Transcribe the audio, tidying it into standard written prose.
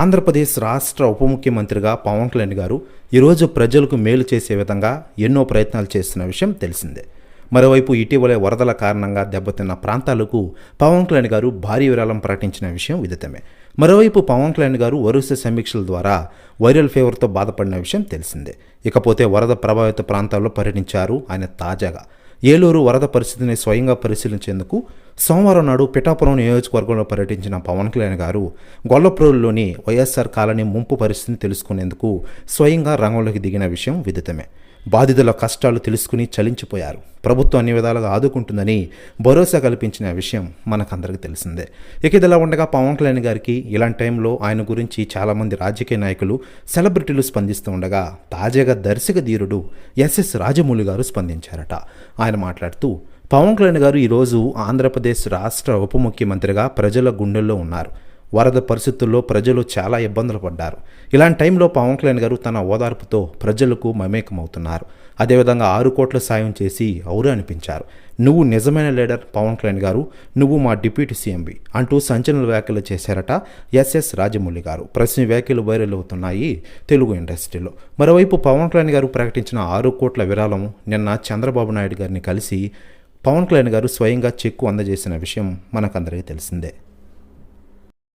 ఆంధ్రప్రదేశ్ రాష్ట్ర ఉప ముఖ్యమంత్రిగా పవన్ కళ్యాణ్ గారు ఈరోజు ప్రజలకు మేలు చేసే విధంగా ఎన్నో ప్రయత్నాలు చేస్తున్న విషయం తెలిసిందే. మరోవైపు ఇటీవలే వరదల కారణంగా దెబ్బతిన్న ప్రాంతాలకు పవన్ కళ్యాణ్ గారు భారీ విరాళం ప్రకటించిన విషయం విదితమే. మరోవైపు పవన్ కళ్యాణ్ గారు వరుస సమీక్షల ద్వారా వైరల్ ఫీవర్తో బాధపడిన విషయం తెలిసిందే. ఇకపోతే వరద ప్రభావిత ప్రాంతాల్లో పర్యటించారు ఆయన. తాజాగా ఏలూరు వరద పరిస్థితిని స్వయంగా పరిశీలించేందుకు సోమవారం నాడు పిఠాపురం నియోజకవర్గంలో పర్యటించిన పవన్ కళ్యాణ్ గారు గొల్లప్రోలులోని వైఎస్ఆర్ కాలనీ ముంపు పరిస్థితిని తెలుసుకునేందుకు స్వయంగా రంగంలోకి దిగిన విషయం విదితమే. బాధితుల కష్టాలు తెలుసుకుని చలించిపోయారు. ప్రభుత్వం అన్ని విధాలుగా ఆదుకుంటుందని భరోసా కల్పించిన విషయం మనకందరికీ తెలిసిందే. ఇక ఇదిలా ఉండగా పవన్ కళ్యాణ్ గారికి ఇలాంటి టైంలో ఆయన గురించి చాలామంది రాజకీయ నాయకులు, సెలబ్రిటీలు స్పందిస్తూ ఉండగా తాజాగా దర్శక ధీరుడు ఎస్ఎస్ రాజమౌళి గారు స్పందించారట. ఆయన మాట్లాడుతూ, పవన్ కళ్యాణ్ గారు ఈరోజు ఆంధ్రప్రదేశ్ రాష్ట్ర ఉప ముఖ్యమంత్రిగా ప్రజల గుండెల్లో ఉన్నారు. వరద పరిస్థితుల్లో ప్రజలు చాలా ఇబ్బందులు పడ్డారు. ఇలాంటి టైంలో పవన్ కళ్యాణ్ గారు తన ఓదార్పుతో ప్రజలకు మమేకమవుతున్నారు. అదేవిధంగా 6 కోట్ల సాయం చేసి ఔరు అనిపించారు. నువ్వు నిజమైన లీడర్ పవన్ కళ్యాణ్ గారు, నువ్వు మా డిప్యూటీ సీఎంవి అంటూ సంచలన వ్యాఖ్యలు చేశారట ఎస్ఎస్ రాజమౌళి గారు. ప్రశ్న వ్యాఖ్యలు వైరల్ అవుతున్నాయి తెలుగు ఇండస్ట్రీలో. మరోవైపు పవన్ కళ్యాణ్ గారు ప్రకటించిన 6 కోట్ల విరాళం నిన్న చంద్రబాబు నాయుడు గారిని కలిసి పవన్ కళ్యాణ్ గారు స్వయంగా చెక్కు అందజేసిన విషయం మనకందరికీ తెలిసిందే.